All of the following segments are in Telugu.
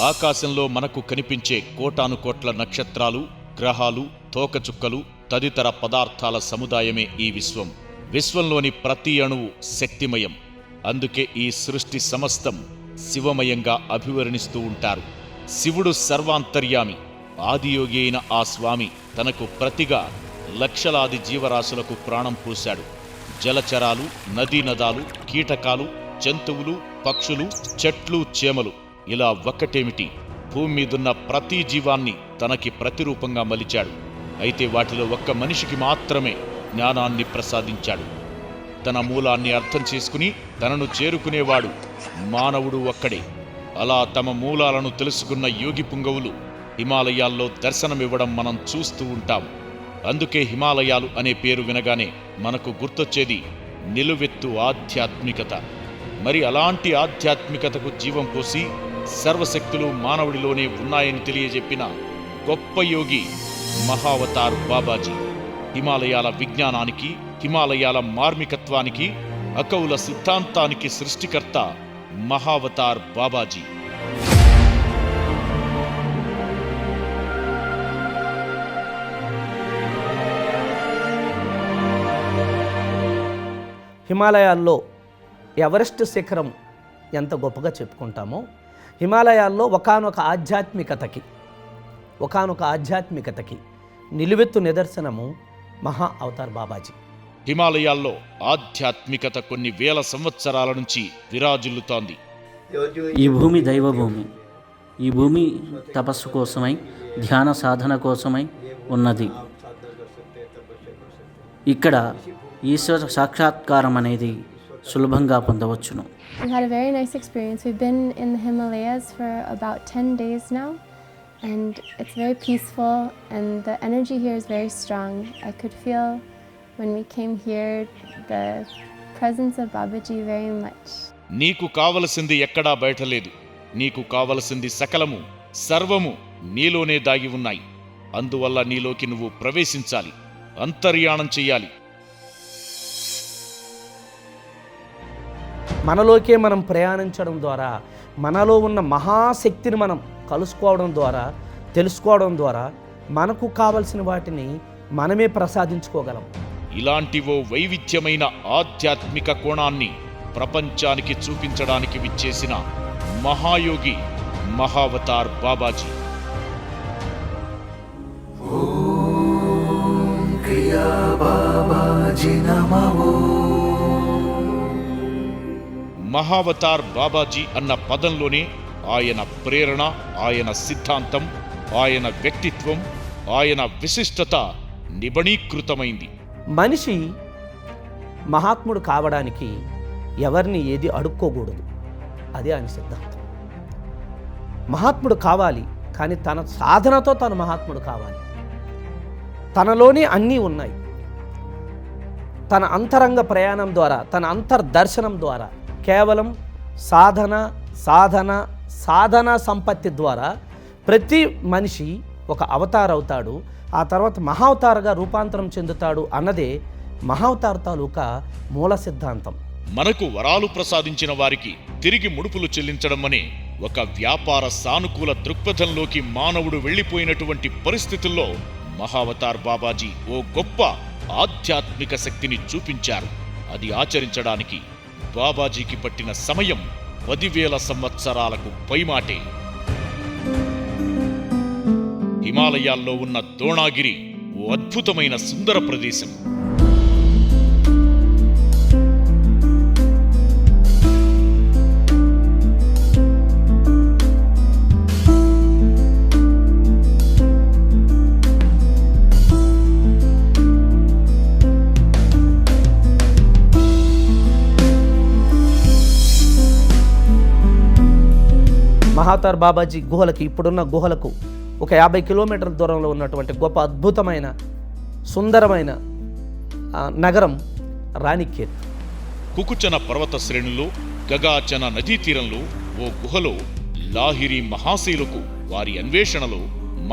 ఆకాశంలో మనకు కనిపించే కోటానుకోట్ల నక్షత్రాలు, గ్రహాలు, తోకచుక్కలు తదితర పదార్థాల సముదాయమే ఈ విశ్వం. విశ్వంలోని ప్రతి అణువు శక్తిమయం. అందుకే ఈ సృష్టి సమస్తం శివమయంగా అభివర్ణిస్తూ ఉంటారు. శివుడు సర్వాంతర్యామి. ఆదియోగి అయిన ఆ స్వామి తనకు ప్రతిగా లక్షలాది జీవరాశులకు ప్రాణం పోశాడు. జలచరాలు, నదీనదాలు, కీటకాలు, జంతువులు, పక్షులు, చెట్లు, చేమలు ఇలా ఒక్కటేమిటి, భూమి మీదున్న ప్రతి జీవాన్ని తనకి ప్రతిరూపంగా మలిచాడు. అయితే వాటిలో ఒక్క మనిషికి మాత్రమే జ్ఞానాన్ని ప్రసాదించాడు. తన మూలాన్ని అర్థం చేసుకుని తనను చేరుకునేవాడు మానవుడు ఒక్కడే. అలా తమ మూలాలను తెలుసుకున్న యోగి పుంగవులు హిమాలయాల్లో దర్శనమివ్వడం మనం చూస్తూ ఉంటాం. అందుకే హిమాలయాలు అనే పేరు వినగానే మనకు గుర్తొచ్చేది నిలువెత్తు ఆధ్యాత్మికత. మరి అలాంటి ఆధ్యాత్మికతకు జీవం పోసి సర్వశక్తులు మానవుడిలోనే ఉన్నాయని తెలియజెప్పిన గొప్ప యోగి మహావతార్ బాబాజీ. హిమాలయాల విజ్ఞానానికి, హిమాలయాల మార్మికత్వానికి, అకౌల సిద్ధాంతానికి సృష్టికర్త మహావతార్ బాబాజీ. హిమాలయాల్లో ఎవరెస్ట్ శిఖరం ఎంత గొప్పగా చెప్పుకుంటామో, హిమాలయాల్లో ఒకానొక ఆధ్యాత్మికతకి నిలువెత్తు నిదర్శనము మహా అవతార్ బాబాజీ. హిమాలయాల్లో ఆధ్యాత్మికత కొన్ని వేల సంవత్సరాల నుంచి విరాజిల్లుతోంది. ఈ భూమి దైవభూమి. ఈ భూమి తపస్సు కోసమై, ధ్యాన సాధన కోసమై ఉన్నది. ఇక్కడ ఈశ్వర సాక్షాత్కారం అనేది సులభంగా పొందవచ్చును. We had a very nice experience. We've been in the Himalayas for about 10 days now, and it's very peaceful, and the energy here is very strong. I could feel when we came here the presence of Babaji very much. నీకు కావలసింది ఎక్కడా బయటలేదు. నీకు కావలసింది సకలము, సర్వము నీలోనే దాగి ఉన్నాయి. అందువల్ల నీలోకి నువ్వు ప్రవేశించాలి, అంతర్యాణం చెయ్యాలి. మనలోకే మనం ప్రయాణించడం ద్వారా, మనలో ఉన్న మహాశక్తిని మనం కలుసుకోవడం ద్వారా, తెలుసుకోవడం ద్వారా మనకు కావలసిన వాటిని మనమే ప్రసాదించుకోగలం. ఇలాంటివో వైవిధ్యమైన ఆధ్యాత్మిక కోణాన్ని ప్రపంచానికి చూపించడానికి విచ్చేసిన మహాయోగి మహావతార్ బాబాజీ. మహావతార్ బాబాజీ అన్న పదంలోనే ఆయన ప్రేరణ, ఆయన సిద్ధాంతం, ఆయన వ్యక్తిత్వం, ఆయన విశిష్టత నిబణీకృతమైంది. మనిషి మహాత్ముడు కావడానికి ఎవరిని ఏది అడుక్కోకూడదు. అదే ఆయన సిద్ధాంతం. మహాత్ముడు కావాలి, కానీ తన సాధనతో తను మహాత్ముడు కావాలి. తనలోనే అన్నీ ఉన్నాయి. తన అంతరంగ ప్రయాణం ద్వారా, తన అంతర్దర్శనం ద్వారా, కేవలం సాధన సంపత్తి ద్వారా ప్రతి మనిషి ఒక అవతార్ అవుతాడు. ఆ తర్వాత మహావతారగా రూపాంతరం చెందుతాడు అన్నదే మహావతార్ తాలూకా మూల సిద్ధాంతం. మనకు వరాలు ప్రసాదించిన వారికి తిరిగి ముడుపులు చెల్లించడం అనే ఒక వ్యాపార సానుకూల దృక్పథంలోకి మానవుడు వెళ్ళిపోయినటువంటి పరిస్థితుల్లో మహావతార్ బాబాజీ ఓ గొప్ప ఆధ్యాత్మిక శక్తిని చూపించారు. అది ఆచరించడానికి బాబాజీకి పట్టిన సమయం 10,000 సంవత్సరాలకు పైమాటే. హిమాలయాల్లో ఉన్న ద్రోణాగిరి ఓ అద్భుతమైన సుందర ప్రదేశం. మహావతార్ బాబాజీ గుహలకి, ఇప్పుడున్న గుహలకు ఒక 50 కిలోమీటర్ల దూరంలో ఉన్నటువంటి గొప్ప అద్భుతమైన సుందరమైన నగరం రాణిఖేత్. కుకుచన పర్వత శ్రేణుల్లో, గగాచన నదీ తీరంలో ఓ గుహలో లాహిరి మహాశైలకు వారి అన్వేషణలో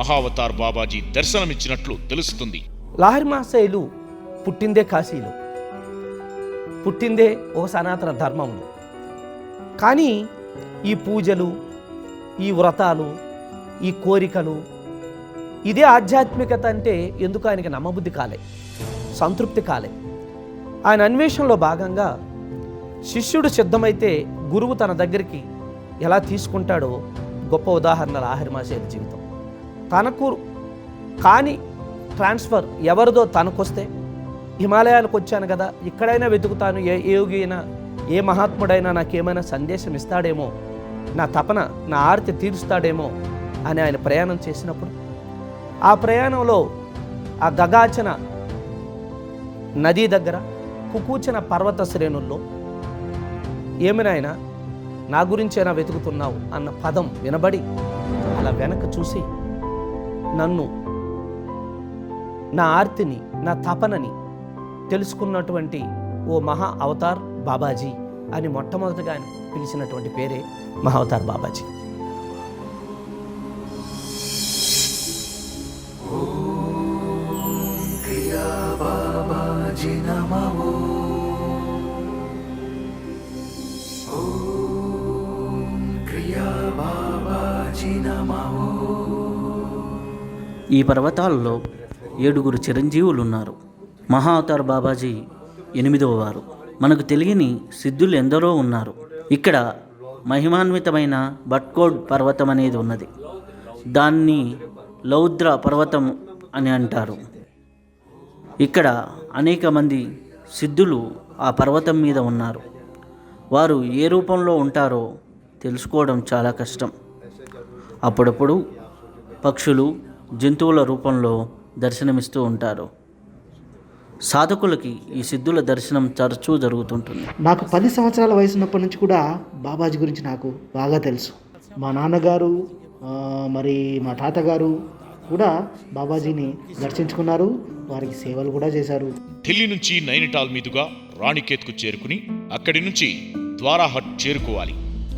మహావతార్ బాబాజీ దర్శనమిచ్చినట్లు తెలుస్తుంది. లాహిరి మహాశైలు పుట్టిందే కాశీలో, పుట్టిందే ఒక సనాతన ధర్మంలో. కానీ ఈ పూజలు, ఈ వ్రతాలు, ఈ కోరికలు, ఇదే ఆధ్యాత్మికత అంటే ఎందుకు ఆయనకి నమ్మబుద్ధి కాలే, సంతృప్తి కాలే. ఆయన అన్వేషణలో భాగంగా శిష్యుడు సిద్ధమైతే గురువు తన దగ్గరికి ఎలా తీసుకుంటాడో గొప్ప ఉదాహరణ లాహిరి మహమ్మద్ జీవితం. తనకు కాని ట్రాన్స్ఫర్ ఎవరిదో తనకొస్తే, హిమాలయాలకు వచ్చాను కదా, ఇక్కడైనా వెతుకుతాను, ఏ యోగి అయినా ఏ మహాత్ముడైనా నాకేమైనా సందేశం ఇస్తాడేమో, నా తపన నా ఆర్తి తీరుస్తాడేమో అని ఆయన ప్రయాణం చేసినప్పుడు, ఆ ప్రయాణంలో ఆ గగాచన నదీ దగ్గర కుకూచన పర్వత శ్రేణుల్లో ఏమైనా నా గురించైనా వెతుకుతున్నావు అన్న పదం వినబడి అలా వెనక్కి చూసి నన్ను, నా ఆర్తిని, నా తపనని తెలుసుకున్నటువంటి ఓ మహా అవతార్ బాబాజీ అని మొట్టమొదటిగా ఆయన పిలిచినటువంటి పేరే మహా అవతార్ బాబాజీ. ఈ పర్వతాల్లో 7 చిరంజీవులు ఉన్నారు. మహా అవతార్ బాబాజీ 8వ వారు. మనకు తెలియని సిద్ధులు ఎందరో ఉన్నారు. ఇక్కడ మహిమాన్వితమైన బట్కోడ్ పర్వతం అనేది ఉన్నది. దాన్ని లౌద్ర పర్వతం అని అంటారు. ఇక్కడ అనేక మంది సిద్ధులు ఆ పర్వతం మీద ఉన్నారు. వారు ఏ రూపంలో ఉంటారో తెలుసుకోవడం చాలా కష్టం. అప్పుడప్పుడు పక్షులు, జంతువుల రూపంలో దర్శనమిస్తూ ఉంటారు. సాధకులకి ఈ సిద్ధుల దర్శనం తరచూ జరుగుతుంటుంది. నాకు 10 సంవత్సరాల వయసు ఉన్నప్పటి నుంచి కూడా బాబాజీ గురించి నాకు బాగా తెలుసు. మా నాన్నగారు, మరి మా తాతగారు కూడా బాబాజీని దర్శించుకున్నారు, వారికి సేవలు కూడా చేశారు. ఢిల్లీ నుంచి నైనిటాల్ మీదుగా రాణికేత్కు చేరుకుని అక్కడి నుంచి ద్వారాహట్ చేరుకోవాలి.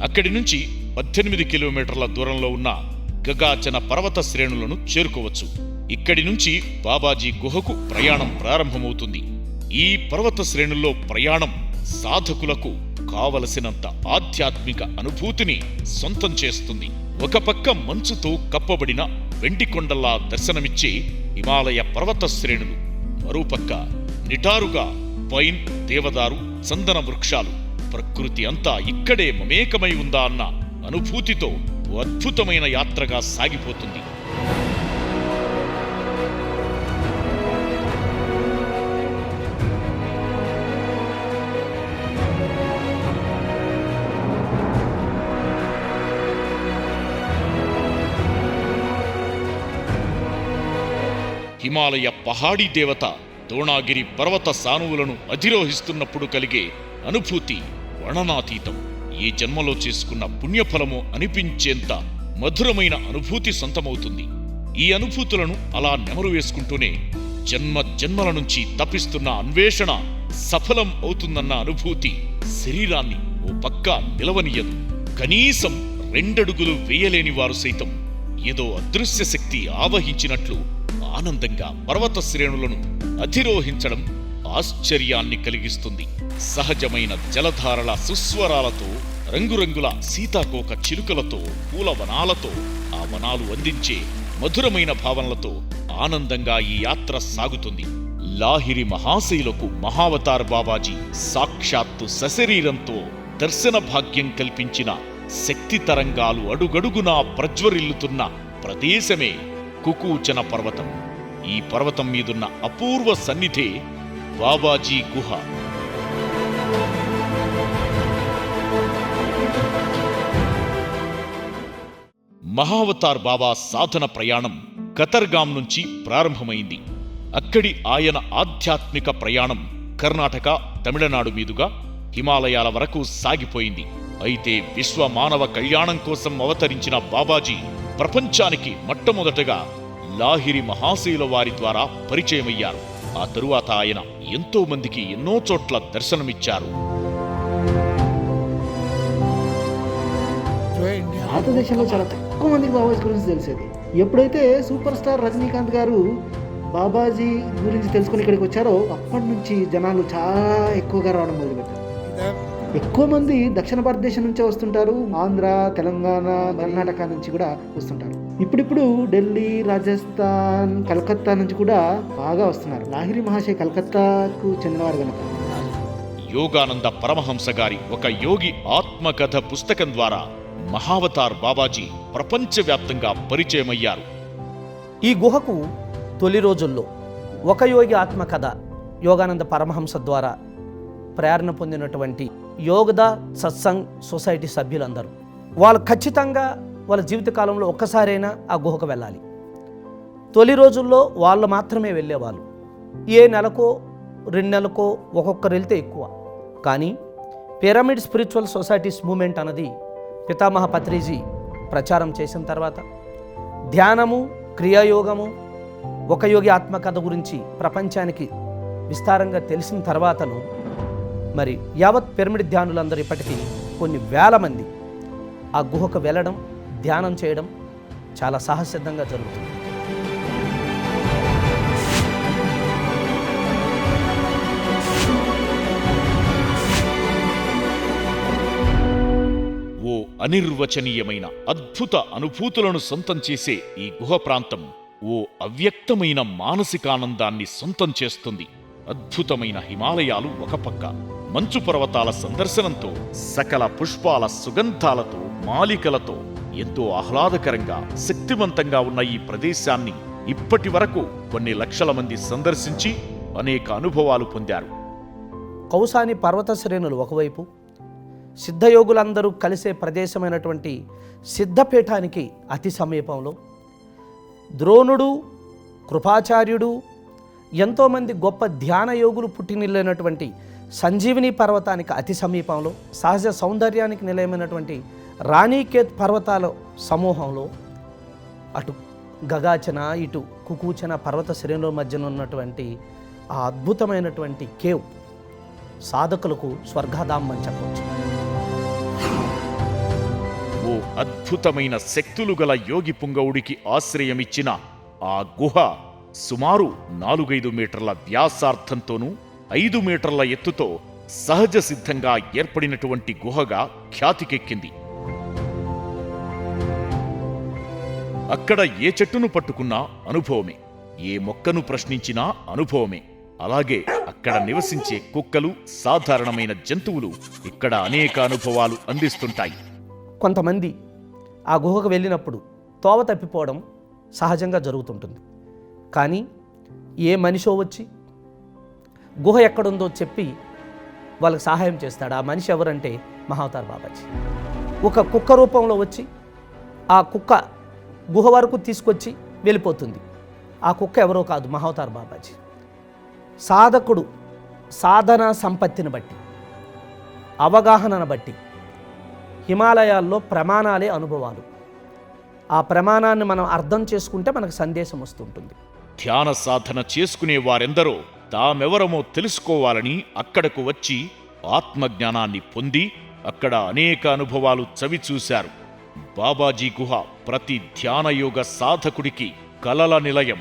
అక్కడి నుంచి 18 కిలోమీటర్ల దూరంలో ఉన్న గగాచన పర్వత శ్రేణులను చేరుకోవచ్చు. ఇక్కడి నుంచి బాబాజీ గుహకు ప్రయాణం ప్రారంభమవుతుంది. ఈ పర్వత శ్రేణుల్లో ప్రయాణం సాధకులకు కావలసినంత ఆధ్యాత్మిక అనుభూతిని సొంతం చేస్తుంది. ఒక పక్క మంచుతో కప్పబడిన వెండి కొండల్లా దర్శనమిచ్చే హిమాలయ పర్వత శ్రేణులు, మరోపక్క నిటారుగా పైన్, దేవదారు, చందన వృక్షాలు, ప్రకృతి అంతా ఇక్కడే మమేకమై ఉందా అన్న అనుభూతితో ఓ అద్భుతమైన యాత్రగా సాగిపోతుంది. హిమాలయ పహాడీ దేవత ద్రోణాగిరి పర్వత సానువులను అధిరోహిస్తున్నప్పుడు కలిగే అనుభూతి వర్ణనాతీతం. ఏ జన్మలో చేసుకున్న పుణ్యఫలమో అనిపించేంత మధురమైన అనుభూతి సొంతమవుతుంది. ఈ అనుభూతులను అలా నెమరు వేసుకుంటూనే జన్మల నుంచి తప్పిస్తున్న అన్వేషణ సఫలం అవుతుందన్న అనుభూతి శరీరాన్ని ఓ పక్క నిలవనీయదు. కనీసం 2 అడుగులు వేయలేని వారు సైతం ఏదో అదృశ్య శక్తి ఆవహించినట్లు ఆనందంగా పర్వత శ్రేణులను అధిరోహించడం ఆశ్చర్యాన్ని కలిగిస్తుంది. సహజమైన జలధారల సుస్వరాలతో, రంగురంగుల సీతాకోక చిలుకలతో, పూల వనాలతో, ఆ వనాలు అందించే మధురమైన భావనలతో ఆనందంగా ఈ యాత్ర సాగుతుంది. లాహిరి మహాశైలకు మహావతార్ బాబాజీ సాక్షాత్తు సశరీరంతో దర్శన భాగ్యం కల్పించిన శక్తి తరంగాలు అడుగడుగునా ప్రజ్వరిల్లుతున్న ప్రదేశమే కుకూచన పర్వతం. ఈ పర్వతం మీదున్న అపూర్వ సన్నిధే బాబాజీ గుహ. మహావతార్ బాబా సాధన ప్రయాణం కతర్గాం నుంచి ప్రారంభమైంది. అక్కడి ఆయన ఆధ్యాత్మిక ప్రయాణం కర్ణాటక, తమిళనాడు మీదుగా హిమాలయాల వరకు సాగిపోయింది. అయితే విశ్వ మానవ కళ్యాణం కోసం అవతరించిన బాబాజీ ప్రపంచానికి మొట్టమొదటగా లాహిరి మహాశైల వారి ద్వారా పరిచయమయ్యారు. ఆ తరువాత ఆయన ఎంతో మందికి ఎన్నో చోట్ల దర్శనమిచ్చారు. భారతదేశంలో చాలా తక్కువ మందికి బాబాజీ గురించి తెలిసేది. ఎప్పుడైతే సూపర్ స్టార్ రజనీకాంత్ గారు బాబాజీ గురించి తెలుసుకుని ఇక్కడికి వచ్చారో అప్పటి నుంచి జనాలు చాలా ఎక్కువగా రావడం మొదలుపెట్టారు. ఎక్కువ మంది దక్షిణ భారతదేశం నుంచే వస్తుంటారు. ఆంధ్ర, తెలంగాణ, కర్ణాటక నుంచి కూడా వస్తుంటారు. ఇప్పుడిప్పుడు ఢిల్లీ, రాజస్థాన్, కలకత్తా నుంచి కూడా బాగా వస్తున్నారు. లాహిరి మహాశయ కలకత్తాకు చెందినవారు కనుక. యోగానంద పరమహంస గారి ఒక యోగి ఆత్మకథ పుస్తకం ద్వారా మహావతార్ బాబాజీ ప్రపంచవ్యాప్తంగా పరిచయమయ్యారు. ఈ గుహకు తొలి రోజుల్లో ఒక యోగి ఆత్మకథ యోగానంద పరమహంస ద్వారా ప్రేరణ పొందినటువంటి యోగద సత్సంగ్ సొసైటీ సభ్యులందరూ వాళ్ళు ఖచ్చితంగా వాళ్ళ జీవితకాలంలో ఒక్కసారైనా ఆ గుహకు వెళ్ళాలి. తొలి రోజుల్లో వాళ్ళు మాత్రమే వెళ్ళేవాళ్ళు. ఏ నెలకో 2 నెలలకో ఒక్కొక్కరు వెళ్తే ఎక్కువ. కానీ పిరమిడ్ స్పిరిచువల్ సొసైటీస్ మూమెంట్ అన్నది పితామహ పత్రిజీ ప్రచారం చేసిన తర్వాత ధ్యానము, క్రియాయోగము, ఒక యోగి ఆత్మకథ గురించి ప్రపంచానికి విస్తారంగా తెలిసిన తర్వాతను మరి యావత్ పిరమిడ్ ధ్యానులందరూ ఇప్పటికీ కొన్ని వేల మంది ఆ గుహకు వెళ్ళడం, ధ్యానం చేయడం చాలా సహసిద్ధంగా జరుగుతుంది. ఓ అనిర్వచనీయమైన అద్భుత అనుభూతులను సొంతం చేసే ఈ గుహ ప్రాంతం ఓ అవ్యక్తమైన మానసికానందాన్ని సొంతం చేస్తుంది. అద్భుతమైన హిమాలయాలు ఒక పక్క, మంచు పర్వతాల సందర్శనంతో, సకల పుష్పాల సుగంధాలతో, మాలికలతో ఎంతో ఆహ్లాదకరంగా, శక్తివంతంగా ఉన్న ఈ ప్రదేశాన్ని ఇప్పటి వరకు కొన్ని లక్షల మంది సందర్శించి అనేక అనుభవాలు పొందారు. కౌసాని పర్వత శ్రేణులు ఒకవైపు, సిద్ధయోగులందరూ కలిసే ప్రదేశమైనటువంటి సిద్ధపీఠానికి అతి సమీపంలో ద్రోణుడు, కృపాచార్యుడు, ఎంతోమంది గొప్ప ధ్యాన యోగులు పుట్టినిల్లైనటువంటి సంజీవిని పర్వతానికి అతి సమీపంలో, సహజ సౌందర్యానికి నిలయమైనటువంటి రాణీకేత్ పర్వతాల సమూహంలో, అటు గగాచన, ఇటు కుకూచన పర్వత శ్రేణుల మధ్యన ఉన్నటువంటి ఆ అద్భుతమైనటువంటి కేవ్ సాధకులకు స్వర్గధామం అని చెప్పవచ్చు. ఓ అద్భుతమైన శక్తులు గల యోగి పుంగవుడికి ఆశ్రయమిచ్చిన ఆ గుహ సుమారు 4-5 మీటర్ల వ్యాసార్థంతోనూ 5 మీటర్ల ఎత్తుతో సహజ సిద్ధంగా ఏర్పడినటువంటి గుహగా ఖ్యాతికెక్కింది. అక్కడ ఏ చెట్టును పట్టుకున్నా అనుభవమే, ఏ మొక్కను ప్రశ్నించినా అనుభవమే. అలాగే అక్కడ నివసించే కుక్కలు, సాధారణమైన జంతువులు ఇక్కడ అనేక అనుభవాలు అందిస్తుంటాయి. కొంతమంది ఆ గుహకు వెళ్ళినప్పుడు తోవ తప్పిపోవడం సహజంగా జరుగుతుంటుంది. కానీ ఏ మనిషో వచ్చి గుహ ఎక్కడుందో చెప్పి వాళ్ళకి సహాయం చేస్తాడు. ఆ మనిషి ఎవరంటే మహావతార్ బాబాజీ. ఒక కుక్క రూపంలో వచ్చి ఆ కుక్క గుహ వరకు తీసుకొచ్చి వెళ్ళిపోతుంది. ఆ కుక్క ఎవరో కాదు, మహావతార్ బాబాజీ. సాధకుడు సాధన సంపత్తిని బట్టి, అవగాహనను బట్టి హిమాలయాల్లో ప్రమాణాలే అనుభవాలు. ఆ ప్రమాణాన్ని మనం అర్థం చేసుకుంటే మనకు సందేశం వస్తుంటుంది. ధ్యాన సాధన చేసుకునే వారెందరో తామెవరమో తెలుసుకోవాలని అక్కడకు వచ్చి ఆత్మజ్ఞానాన్ని పొంది అక్కడ అనేక అనుభవాలు చవిచూశారు. బాబాజీ గుహ ప్రతి ధ్యానయోగ సాధకుడికి కలల నిలయం,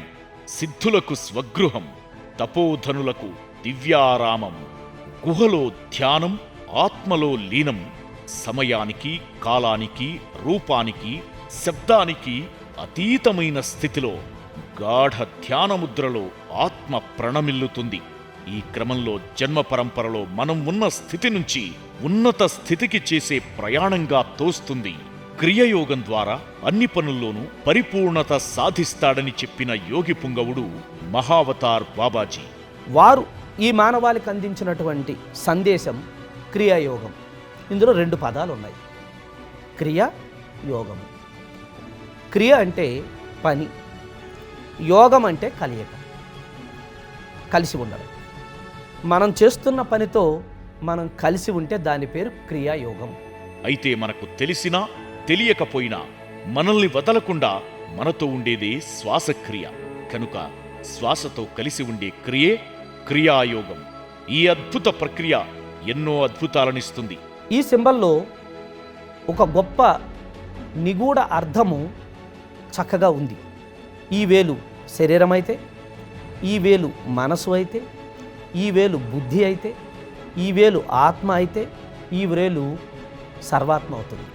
సిద్ధులకు స్వగృహం, తపోధనులకు దివ్యారామం. గుహలో ధ్యానం, ఆత్మలో లీనం, సమయానికి, కాలానికి, రూపానికి, శబ్దానికి అతీతమైన స్థితిలో గాఢ ధ్యానముద్రలో ఆత్మ ప్రణమిల్లుతుంది. ఈ క్రమంలో జన్మ పరంపరలో మనం ఉన్న స్థితి నుంచి ఉన్నత స్థితికి చేసే ప్రయాణంగా తోస్తుంది. క్రియయోగం ద్వారా అన్ని పనుల్లోనూ పరిపూర్ణత సాధిస్తాడని చెప్పిన యోగి పుంగవుడు మహావతార్ బాబాజీ. వారు ఈ మానవాళికి అందించినటువంటి సందేశం క్రియాయోగం. ఇందులో 2 పదాలు ఉన్నాయి, క్రియ, యోగం. క్రియ అంటే పని, యోగం అంటే కలయిక, కలిసి ఉండడం. మనం చేస్తున్న పనితో మనం కలిసి ఉంటే దాని పేరు క్రియాయోగం. అయితే మనకు తెలిసినా తెలియకపోయినా మనల్ని వదలకుండా మనతో ఉండేదే శ్వాసక్రియ. కనుక శ్వాసతో కలిసి ఉండే క్రియే క్రియాయోగం. ఈ అద్భుత ప్రక్రియ ఎన్నో అద్భుతాలనిస్తుంది. ఈ సింబల్లో ఒక గొప్ప నిగూఢ అర్థము చక్కగా ఉంది. ఈ వేలు శరీరం అయితే, ఈ వేలు మనసు అయితే, ఈ వేలు బుద్ధి అయితే, ఈ వేలు ఆత్మ అయితే, ఈ వేలు సర్వాత్మ అవుతుంది.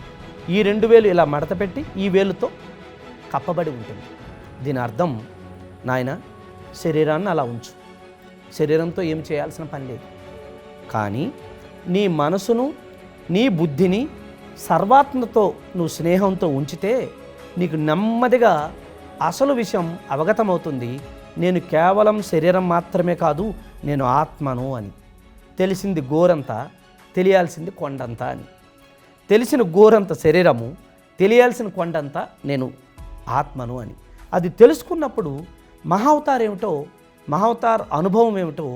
ఈ 2 వేలు ఇలా మడత పెట్టి ఈ వేలుతో కప్పబడి ఉంటుంది. దీని అర్థం, నాయన శరీరాన్ని అలా ఉంచు, శరీరంతో ఏం చేయాల్సిన పని లేదు, కానీ నీ మనసును నీ బుద్ధిని సర్వాత్మతో నువ్వు స్నేహంతో ఉంచితే నీకు నెమ్మదిగా అసలు విషయం అవగతమవుతుంది. నేను కేవలం శరీరం మాత్రమే కాదు, నేను ఆత్మను అని. తెలిసింది గోరంతా, తెలియాల్సింది కొండంతా అని. తెలిసిన గోరంత శరీరము, తెలియాల్సిన కొండంతా నేను ఆత్మను అని. అది తెలుసుకున్నప్పుడు మహావతార్ ఏమిటో, మహావతార్ అనుభవం ఏమిటో,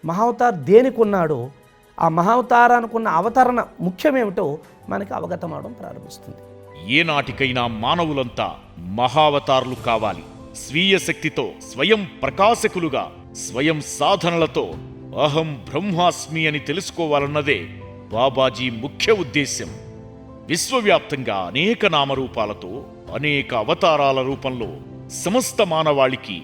మహావతార్ దేనికి ఉన్నాడో, ఆ మహావతారానుకున్న అవతరణ ముఖ్యమేమిటో మనకి అవగతం అవడం ప్రారంభిస్తుంది. ఏనాటికైనా మానవులంతా మహావతారులు కావాలి. స్వీయ శక్తితో స్వయం ప్రకాశకులుగా, స్వయం సాధనలతో అహం బ్రహ్మాస్మి అని తెలుసుకోవాలన్నదే బాబాజీ ముఖ్య ఉద్దేశ్యం. విశ్వవ్యాప్తంగా అనేక నామరూపాలతో, అనేక అవతారాల రూపంలో సమస్త మానవాళికి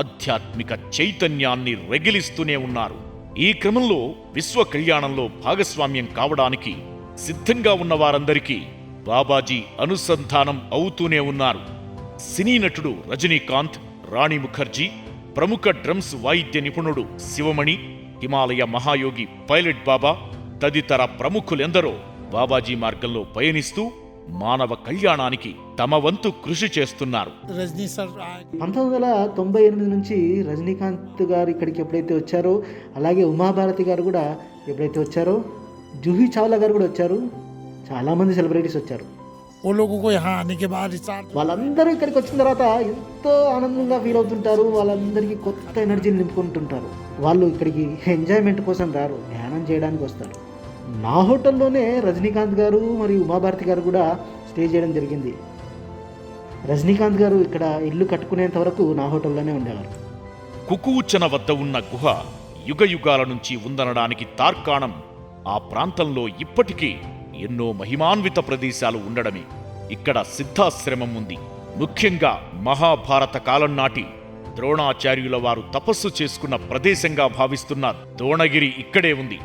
ఆధ్యాత్మిక చైతన్యాన్ని రగిలిస్తూనే ఉన్నారు. ఈ క్రమంలో విశ్వ కళ్యాణంలో భాగస్వామ్యం కావడానికి సిద్ధంగా ఉన్న వారందరికీ బాబాజీ అనుసంధానం అవుతూనే ఉన్నారు. సినీ నటుడు రజనీకాంత్, రాణి ముఖర్జీ, ప్రముఖ డ్రమ్స్ వాయిద్య నిపుణుడు శివమణి, హిమాలయ మహాయోగి పైలట్ బాబా తదితర ప్రముఖులెందరో బాబాజీ మార్గంలో పయనిస్తూ మానవ కళ్యాణానికి తమ వంతు కృషి చేస్తున్నారు. 1998 నుంచి రజనీకాంత్ గారు ఇక్కడికి ఎప్పుడైతే వచ్చారో, అలాగే ఉమాభారతి గారు కూడా ఎప్పుడైతే వచ్చారో, జూహీ చావ్లా గారు కూడా వచ్చారు, చాలామంది సెలబ్రిటీస్ వచ్చారు. వాళ్ళందరూ ఇక్కడికి వచ్చిన తర్వాత ఎంతో ఆనందంగా ఫీల్ అవుతుంటారు. వాళ్ళందరికీ కొత్త ఎనర్జీని నింపుకుంటుంటారు. వాళ్ళు ఇక్కడికి ఎంజాయ్మెంట్ కోసం రారు, ధ్యానం చేయడానికి వస్తారు. నా హోటల్లోనే రజనీకాంత్ గారు మరియు ఉమాభారతి గారు కూడా స్టే చేయడం జరిగింది. రజనీకాంత్ గారు ఇక్కడ ఇల్లు కట్టుకునేంత వరకు నా హోటల్లోనే ఉండేవారు. కుకువుచ్చన వద్ద ఉన్న గుహ యుగయుగాల నుంచి ఉందనడానికి తార్కాణం ఆ ప్రాంతంలో ఇప్పటికీ ఎన్నో మహిమాన్విత ప్రదేశాలు ఉండడమే. ఇక్కడ సిద్ధాశ్రమం ఉంది. ముఖ్యంగా మహాభారత కాలం నాటి ద్రోణాచార్యుల వారు తపస్సు చేసుకున్న ప్రదేశంగా భావిస్తున్న ద్రోణగిరి ఇక్కడే ఉంది.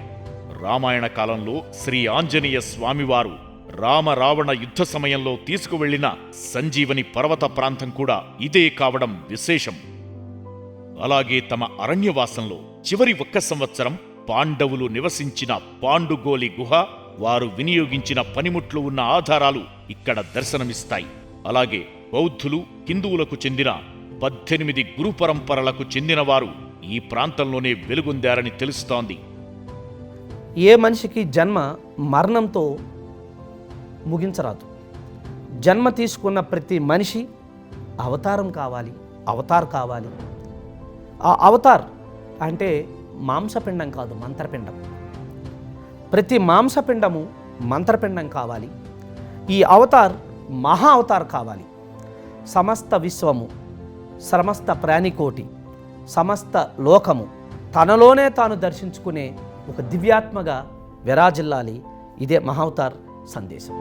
రామాయణ కాలంలో శ్రీ ఆంజనేయ స్వామివారు రామరావణ యుద్ధ సమయంలో తీసుకువెళ్లిన సంజీవని పర్వత ప్రాంతం కూడా ఇదే కావడం విశేషం. అలాగే తమ అరణ్యవాసంలో చివరి 1 సంవత్సరం పాండవులు నివసించిన పాండుగోలి గుహ, వారు వినియోగించిన పనిముట్లు ఉన్న ఆధారాలు ఇక్కడ దర్శనమిస్తాయి. అలాగే బౌద్ధులు, హిందువులకు చెందిన 18 గురు పరంపరలకు చెందినవారు ఈ ప్రాంతంలోనే వెలుగొందారని తెలుస్తోంది. ఏ మనిషికి జన్మ మరణంతో ముగించరాదు. జన్మ తీసుకున్న ప్రతి మనిషి అవతారం కావాలి, అవతార్ కావాలి. ఆ అవతార్ అంటే మాంసపిండం కాదు, మంత్రపిండం. ప్రతి మాంసపిండము మంత్రపిండం కావాలి. ఈ అవతార్ మహా అవతార్ కావాలి. సమస్త విశ్వము, సమస్త ప్రాణికోటి, సమస్త లోకము తనలోనే తాను దర్శించుకునే ఒక దివ్యాత్మగా విరాజిల్లాలి. ఇదే మహావతార్ సందేశం.